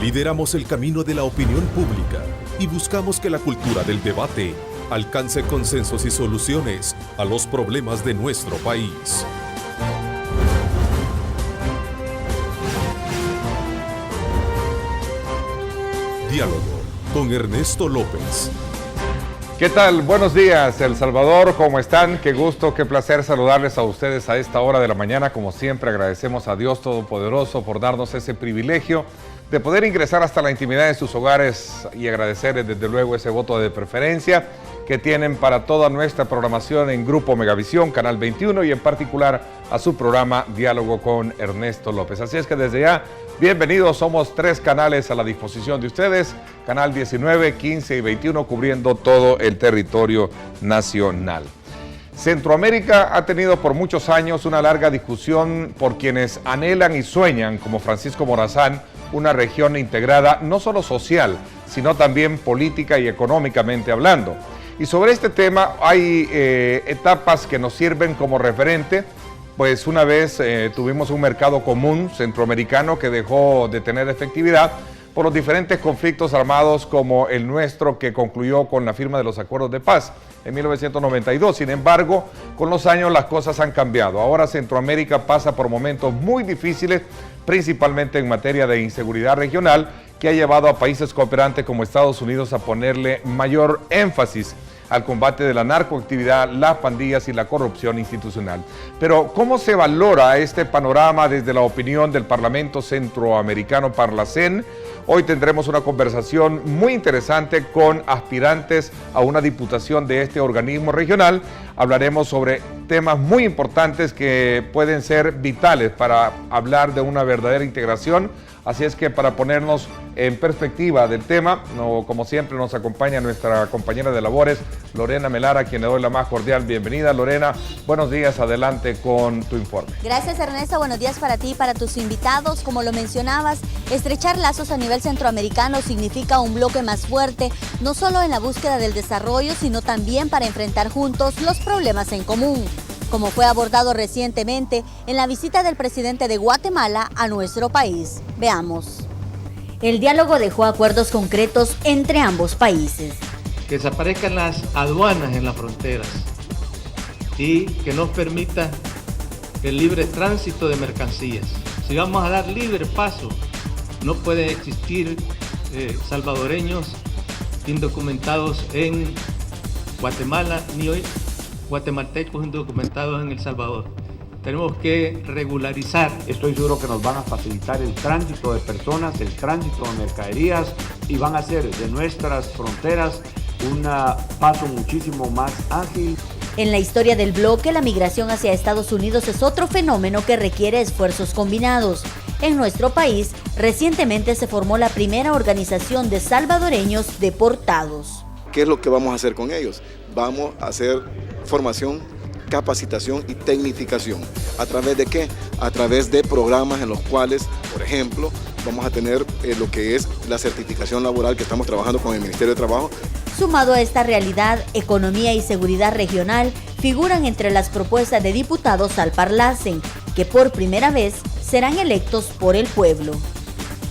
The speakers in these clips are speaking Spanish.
Lideramos el camino de la opinión pública y buscamos que la cultura del debate alcance consensos y soluciones a los problemas de nuestro país. Diálogo con Ernesto López. ¿Qué tal? Buenos días, El Salvador, ¿cómo están? Qué gusto, qué placer saludarles a ustedes a esta hora de la mañana. Como siempre, agradecemos a Dios Todopoderoso por darnos ese privilegio de poder ingresar hasta la intimidad de sus hogares y agradecerles desde luego ese voto de preferencia que tienen para toda nuestra programación en Grupo Megavisión, Canal 21 y en particular a su programa Diálogo con Ernesto López. Así es que desde ya, bienvenidos, somos 3 canales a la disposición de ustedes, Canal 19, 15 y 21 cubriendo todo el territorio nacional. Centroamérica ha tenido por muchos años una larga discusión por quienes anhelan y sueñan, como Francisco Morazán, una región integrada no solo social, sino también política y económicamente hablando. Y sobre este tema hay etapas que nos sirven como referente, pues una vez tuvimos un mercado común centroamericano que dejó de tener efectividad por los diferentes conflictos armados como el nuestro, que concluyó con la firma de los acuerdos de paz en 1992. Sin embargo, con los años las cosas han cambiado. Ahora Centroamérica pasa por momentos muy difíciles, principalmente en materia de inseguridad regional, que ha llevado a países cooperantes como Estados Unidos a ponerle mayor énfasis al combate de la narcoactividad, las pandillas y la corrupción institucional. Pero, ¿cómo se valora este panorama desde la opinión del Parlamento Centroamericano Parlacén? Hoy tendremos una conversación muy interesante con aspirantes a una diputación de este organismo regional. Hablaremos sobre temas muy importantes que pueden ser vitales para hablar de una verdadera integración. Así es que para ponernos en perspectiva del tema, como siempre nos acompaña nuestra compañera de labores, Lorena Melara, a quien le doy la más cordial bienvenida. Lorena, buenos días, adelante con tu informe. Gracias, Ernesto, buenos días para ti y para tus invitados. Como lo mencionabas, estrechar lazos a nivel centroamericano significa un bloque más fuerte, no solo en la búsqueda del desarrollo, sino también para enfrentar juntos los problemas en común, como fue abordado recientemente en la visita del presidente de Guatemala a nuestro país. Veamos. El diálogo dejó acuerdos concretos entre ambos países. Que desaparezcan las aduanas en las fronteras y que nos permita el libre tránsito de mercancías. Si vamos a dar libre paso, no pueden existir salvadoreños indocumentados en Guatemala ni hoy guatemaltecos indocumentados en El Salvador. Tenemos que regularizar. Estoy seguro que nos van a facilitar el tránsito de personas, el tránsito de mercaderías y van a hacer de nuestras fronteras un paso muchísimo más ágil. En la historia del bloque, la migración hacia Estados Unidos es otro fenómeno que requiere esfuerzos combinados. En nuestro país, recientemente se formó la primera organización de salvadoreños deportados. ¿Qué es lo que vamos a hacer con ellos? Vamos a hacer formación, capacitación y tecnificación. ¿A través de qué? A través de programas en los cuales, por ejemplo, vamos a tener lo que es la certificación laboral que estamos trabajando con el Ministerio de Trabajo. Sumado a esta realidad, economía y seguridad regional figuran entre las propuestas de diputados al Parlacén, que por primera vez serán electos por el pueblo.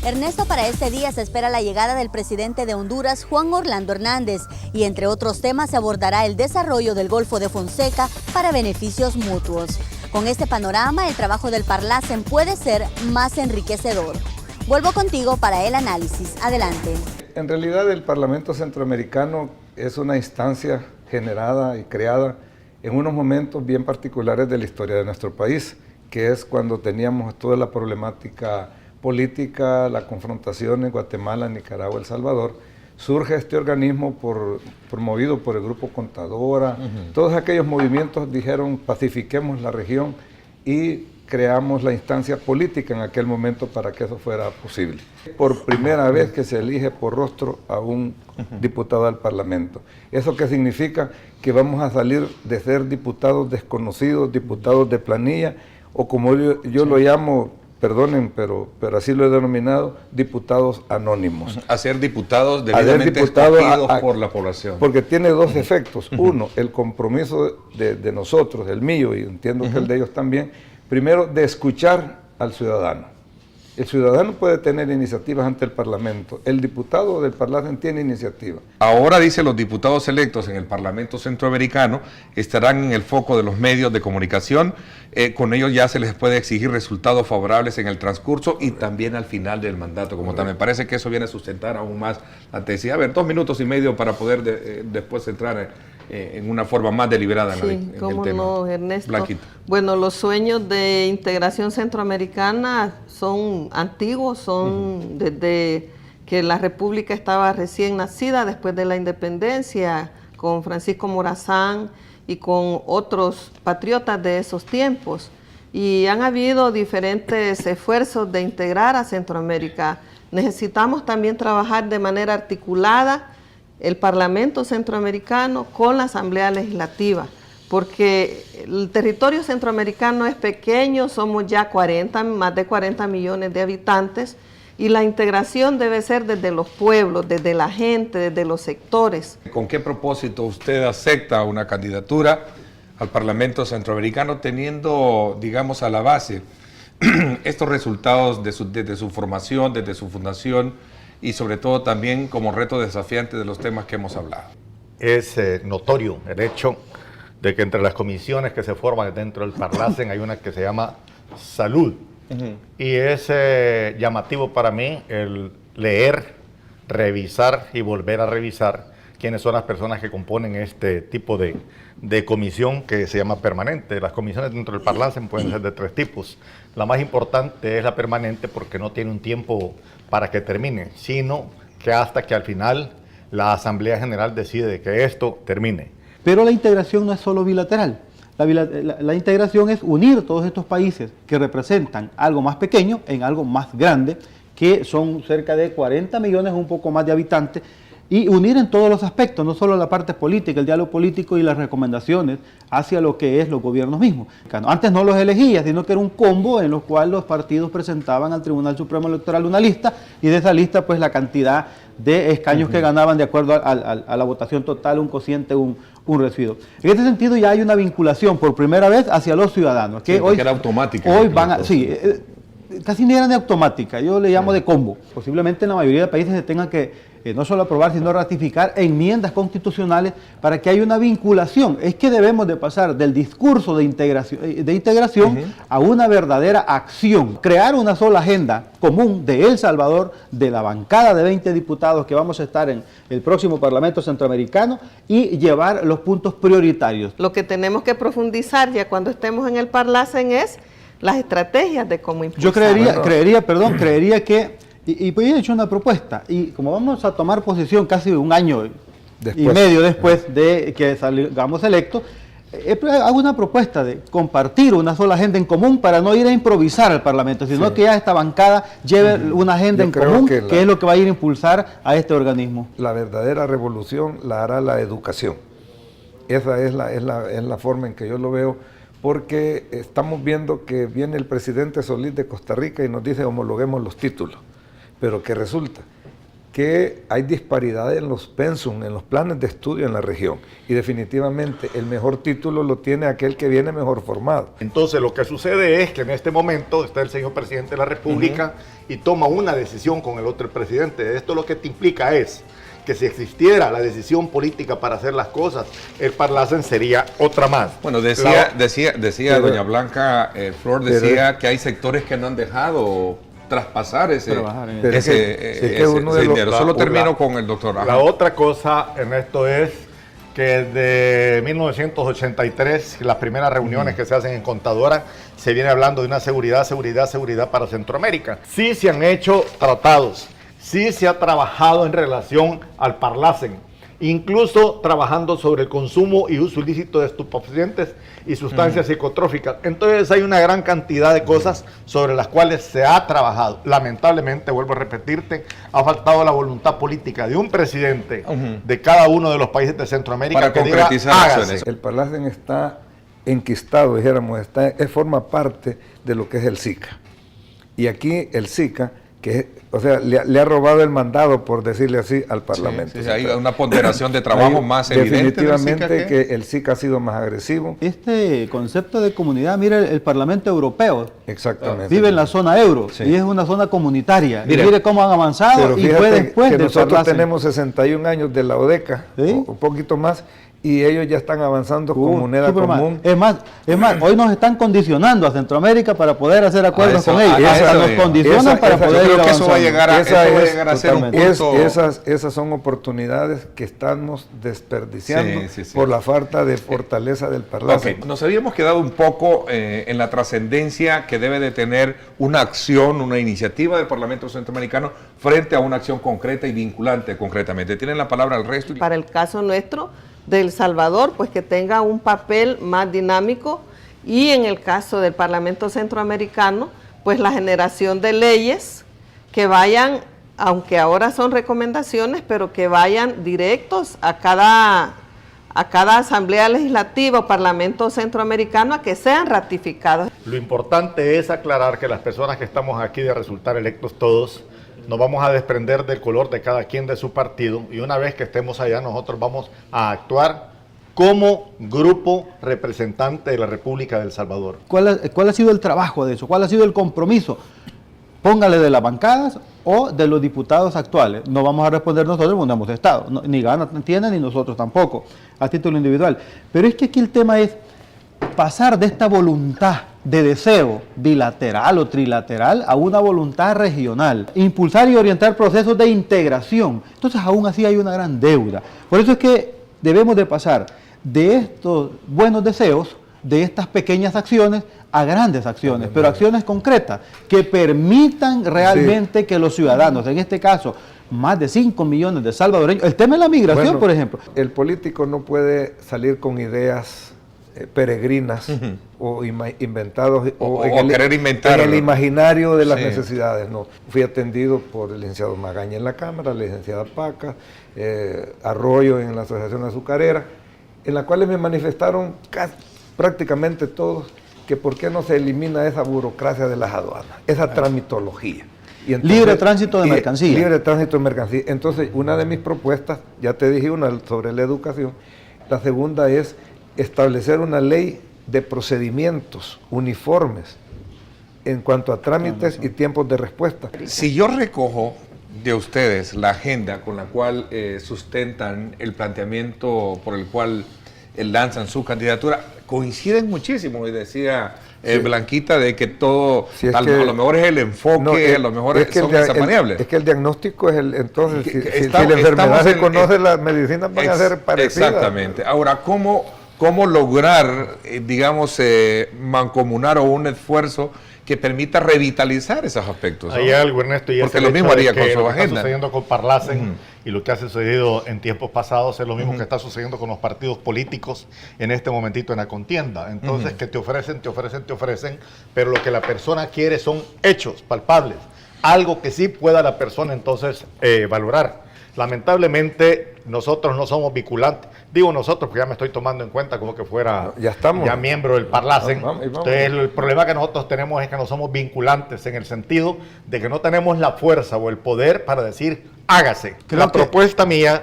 Ernesto, para este día se espera la llegada del presidente de Honduras, Juan Orlando Hernández, y entre otros temas se abordará el desarrollo del Golfo de Fonseca para beneficios mutuos. Con este panorama, el trabajo del Parlacén puede ser más enriquecedor. Vuelvo contigo para el análisis. Adelante. En realidad, el Parlamento Centroamericano es una instancia generada y creada en unos momentos bien particulares de la historia de nuestro país, que es cuando teníamos toda la problemática política, la confrontación en Guatemala, Nicaragua, El Salvador. Surge este organismo promovido por el Grupo Contadora. Todos aquellos movimientos dijeron pacifiquemos la región y creamos la instancia política en aquel momento para que eso fuera posible. Por primera vez que se elige por rostro a un diputado al Parlamento. ¿Eso qué significa? Que vamos a salir de ser diputados desconocidos, diputados de planilla, o como yo lo llamo, perdonen, pero así lo he denominado, diputados anónimos. A ser diputados debidamente escogidos por la población. Porque tiene dos efectos. Uno, el compromiso de nosotros, el mío, y entiendo que el de ellos también. Primero, de escuchar al ciudadano. El ciudadano puede tener iniciativas ante el Parlamento. El diputado del Parlacen tiene iniciativa. Ahora, dice, los diputados electos en el Parlamento Centroamericano estarán en el foco de los medios de comunicación. Con ellos ya se les puede exigir resultados favorables en el transcurso y también al final del mandato. Como tal, me parece que eso viene a sustentar aún más la tesis. A ver, 2 minutos y medio para poder después entrar en una forma más deliberada en el tema. No, Ernesto. Blanquita. Bueno, los sueños de integración centroamericana son antiguos, son desde que la República estaba recién nacida, después de la independencia, con Francisco Morazán y con otros patriotas de esos tiempos. Y han habido diferentes esfuerzos de integrar a Centroamérica. Necesitamos también trabajar de manera articulada el Parlamento Centroamericano con la Asamblea Legislativa, porque el territorio centroamericano es pequeño, somos ya más de 40 millones de habitantes, y la integración debe ser desde los pueblos, desde la gente, desde los sectores. ¿Con qué propósito usted acepta una candidatura al Parlamento Centroamericano teniendo, digamos, a la base estos resultados desde su formación, desde su fundación y sobre todo también como reto desafiante de los temas que hemos hablado? Es notorio el hecho de que entre las comisiones que se forman dentro del Parlacen hay una que se llama Salud. Y es llamativo para mí el leer, revisar y volver a revisar quiénes son las personas que componen este tipo de comisión que se llama permanente. Las comisiones dentro del Parlacen pueden ser de 3 tipos. La más importante es la permanente porque no tiene un tiempo para que termine, sino que hasta que al final la Asamblea General decide que esto termine. Pero la integración no es solo bilateral. La integración es unir todos estos países que representan algo más pequeño en algo más grande, que son cerca de 40 millones, un poco más de habitantes, y unir en todos los aspectos, no solo la parte política, el diálogo político y las recomendaciones hacia lo que es los gobiernos mismos. Antes no los elegía, sino que era un combo en los cuales los partidos presentaban al Tribunal Supremo Electoral una lista, y de esa lista pues la cantidad de escaños que ganaban de acuerdo a la votación total, un cociente, un residuo. En este sentido ya hay una vinculación por primera vez hacia los ciudadanos. Que hoy era automática. Hoy van a... Sí, casi ni eran de automática, yo le llamo de combo. Posiblemente en la mayoría de países se tengan que no solo aprobar, sino ratificar enmiendas constitucionales para que haya una vinculación. Es que debemos de pasar del discurso de integración a una verdadera acción. Crear una sola agenda común de El Salvador, de la bancada de 20 diputados que vamos a estar en el próximo Parlamento Centroamericano, y llevar los puntos prioritarios. Lo que tenemos que profundizar ya cuando estemos en el Parlacen es las estrategias de cómo impulsar. Yo creería que, y pues he hecho una propuesta, y como vamos a tomar posesión casi un año y medio después de que salgamos electos, hago una propuesta de compartir una sola agenda en común para no ir a improvisar al Parlamento, sino que ya esta bancada lleve una agenda en común, que es lo que va a ir a impulsar a este organismo. La verdadera revolución la hará la educación. Esa es la forma en que yo lo veo, porque estamos viendo que viene el presidente Solís de Costa Rica y nos dice homologuemos los títulos, pero que resulta que hay disparidad en los pensum, en los planes de estudio en la región, y definitivamente el mejor título lo tiene aquel que viene mejor formado. Entonces lo que sucede es que en este momento está el señor presidente de la República y toma una decisión con el otro presidente. Esto lo que te implica es que si existiera la decisión política para hacer las cosas, el Parlacen sería otra más. Bueno, decía doña Blanca Flor, decía que hay sectores que no han dejado traspasar ese dinero. Solo termino con el doctor. La otra cosa en esto es que desde 1983, las primeras reuniones que se hacen en Contadora, se viene hablando de una seguridad para Centroamérica. Sí se han hecho tratados, sí se ha trabajado en relación al Parlacen, incluso trabajando sobre el consumo y uso ilícito de estupefacientes y sustancias psicotróficas. Entonces hay una gran cantidad de cosas sobre las cuales se ha trabajado. Lamentablemente, vuelvo a repetirte, ha faltado la voluntad política de un presidente de cada uno de los países de Centroamérica para que concretizar diga, acciones. El Parlacen está enquistado, dijéramos, forma parte de lo que es el SICA. Y aquí el SICA, o sea, le ha robado el mandado, por decirle así, al Parlamento. Sí, hay una ponderación de trabajo más evidente. Definitivamente que el SIC ha sido más agresivo. Este concepto de comunidad, mire, el Parlamento Europeo Exactamente. vive en la zona euro y es una zona comunitaria. Mire cómo han avanzado y fue después que de nosotros Parlacen. tenemos 61 años de la ODECA, un poquito más, y ellos ya están avanzando con moneda común. Es más, hoy nos están condicionando a Centroamérica para poder hacer acuerdos con ellos. Nos condicionan para poder ir avanzando. Eso va a llegar a ser un punto. Esas son oportunidades que estamos desperdiciando por la falta de fortaleza del Parlacen. Nos habíamos quedado un poco en la trascendencia que debe de tener una acción, una iniciativa del Parlamento Centroamericano frente a una acción concreta y vinculante concretamente. Tienen la palabra el resto. Para el caso nuestro de El Salvador, pues que tenga un papel más dinámico, y en el caso del Parlamento Centroamericano, pues la generación de leyes que vayan, aunque ahora son recomendaciones, pero que vayan directos a cada asamblea legislativa o Parlamento Centroamericano a que sean ratificados. Lo importante es aclarar que las personas que estamos aquí de resultar electos todos, nos vamos a desprender del color de cada quien de su partido, y una vez que estemos allá nosotros vamos a actuar como grupo representante de la República de El Salvador. ¿Cuál ha sido el trabajo de eso? ¿Cuál ha sido el compromiso? Póngale de las bancadas o de los diputados actuales. No vamos a responder nosotros porque no hemos estado, ni Gana tiene ni nosotros tampoco, a título individual. Pero es que aquí el tema es pasar de esta voluntad de deseo bilateral o trilateral a una voluntad regional, impulsar y orientar procesos de integración. Entonces aún así hay una gran deuda. Por eso es que debemos de pasar de estos buenos deseos, de estas pequeñas acciones, a grandes acciones, pero acciones concretas que permitan realmente que los ciudadanos, en este caso más de 5 millones de salvadoreños, el tema de la migración, por ejemplo. El político no puede salir con ideas peregrinas o inventados o querer inventar en el imaginario de las necesidades. No, fui atendido por el licenciado Magaña en la Cámara, la licenciada Paca, Arroyo en la Asociación Azucarera, en la cual me manifestaron prácticamente todos que por qué no se elimina esa burocracia de las aduanas, esa tramitología. Y entonces, libre tránsito de mercancías. Libre tránsito de mercancías. Entonces, una de mis propuestas, ya te dije una sobre la educación, la segunda es establecer una ley de procedimientos uniformes en cuanto a trámites y tiempos de respuesta. Si yo recojo de ustedes la agenda con la cual sustentan el planteamiento por el cual lanzan su candidatura, coinciden muchísimo, y decía Blanquita de que todo, a lo mejor es el enfoque, a lo mejor son desapareables. Es que el diagnóstico es entonces, si la enfermedad se conoce, las medicinas van a ser parecidas. Exactamente. Ahora, ¿cómo lograr, digamos, mancomunar o un esfuerzo que permita revitalizar esos aspectos? ¿No? Hay algo, Ernesto, y porque lo mismo haría con su agenda. Lo que está sucediendo con Parlacen y lo que ha sucedido en tiempos pasados es lo mismo que está sucediendo con los partidos políticos en este momentito en la contienda. Entonces, que te ofrecen, pero lo que la persona quiere son hechos palpables, algo que sí pueda la persona entonces valorar. Lamentablemente, nosotros no somos vinculantes. Digo nosotros, porque ya me estoy tomando en cuenta como que fuera ya miembro del Parlacen. Entonces, el problema que nosotros tenemos es que no somos vinculantes en el sentido de que no tenemos la fuerza o el poder para decir, hágase. La propuesta mía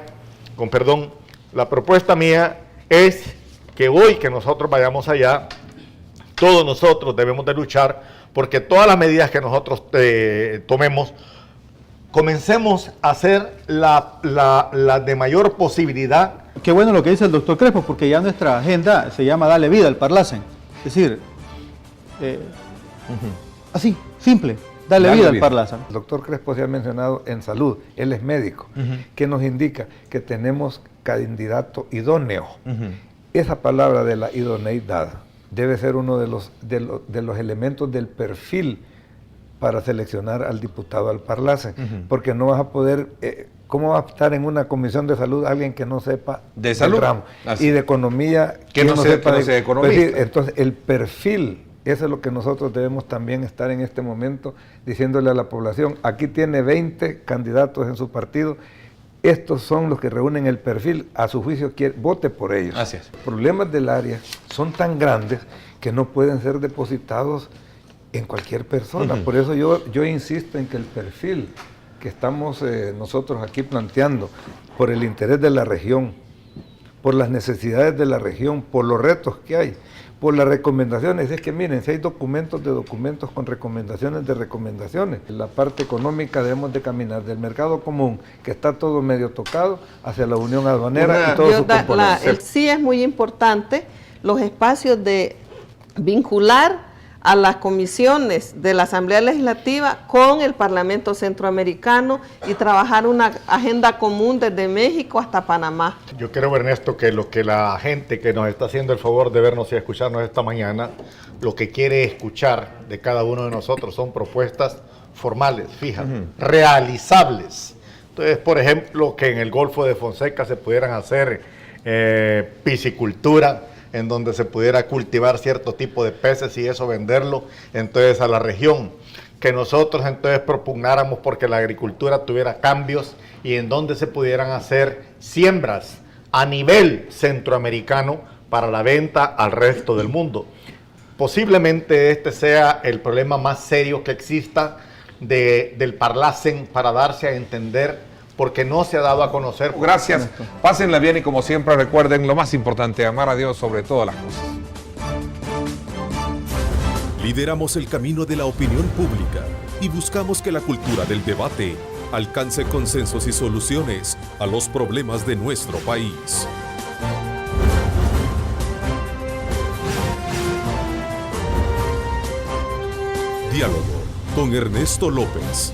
es que hoy que nosotros vayamos allá, todos nosotros debemos de luchar porque todas las medidas que nosotros tomemos, comencemos a hacer la de mayor posibilidad. Qué bueno lo que dice el doctor Crespo, porque ya nuestra agenda se llama Dale Vida al Parlacen. Es decir, así, simple, dale vida al Parlacen. El doctor Crespo se ha mencionado en salud, él es médico, que nos indica que tenemos candidato idóneo. Esa palabra de la idoneidad debe ser uno de los elementos del perfil para seleccionar al diputado al Parlacen, porque no vas a poder, ¿cómo va a estar en una comisión de salud alguien que no sepa de salud y de economía que no sepa de economía? Entonces el perfil, eso es lo que nosotros debemos también estar en este momento diciéndole a la población, aquí tiene 20 candidatos en su partido, estos son los que reúnen el perfil, a su juicio vote por ellos. Así es. Los problemas del área son tan grandes que no pueden ser depositados en cualquier persona. Por eso yo insisto en que el perfil que estamos nosotros aquí planteando, por el interés de la región, por las necesidades de la región, por los retos que hay, por las recomendaciones, es que miren, si hay documentos con recomendaciones de recomendaciones. En la parte económica debemos de caminar del mercado común, que está todo medio tocado, hacia la unión aduanera y todo su componente. El sí es muy importante, los espacios de vincular a las comisiones de la Asamblea Legislativa con el Parlamento Centroamericano y trabajar una agenda común desde México hasta Panamá. Yo creo, Ernesto, que lo que la gente que nos está haciendo el favor de vernos y escucharnos esta mañana, lo que quiere escuchar de cada uno de nosotros son propuestas formales, fijas, realizables. Entonces, por ejemplo, que en el Golfo de Fonseca se pudieran hacer piscicultura, en donde se pudiera cultivar cierto tipo de peces y eso venderlo entonces a la región, que nosotros entonces propugnáramos porque la agricultura tuviera cambios y en donde se pudieran hacer siembras a nivel centroamericano para la venta al resto del mundo. Posiblemente este sea el problema más serio que exista del Parlacen para darse a entender, porque no se ha dado a conocer. Gracias, pásenla bien y como siempre recuerden lo más importante, amar a Dios sobre todas las cosas. Lideramos el camino de la opinión pública y buscamos que la cultura del debate alcance consensos y soluciones a los problemas de nuestro país. Diálogo con Ernesto López.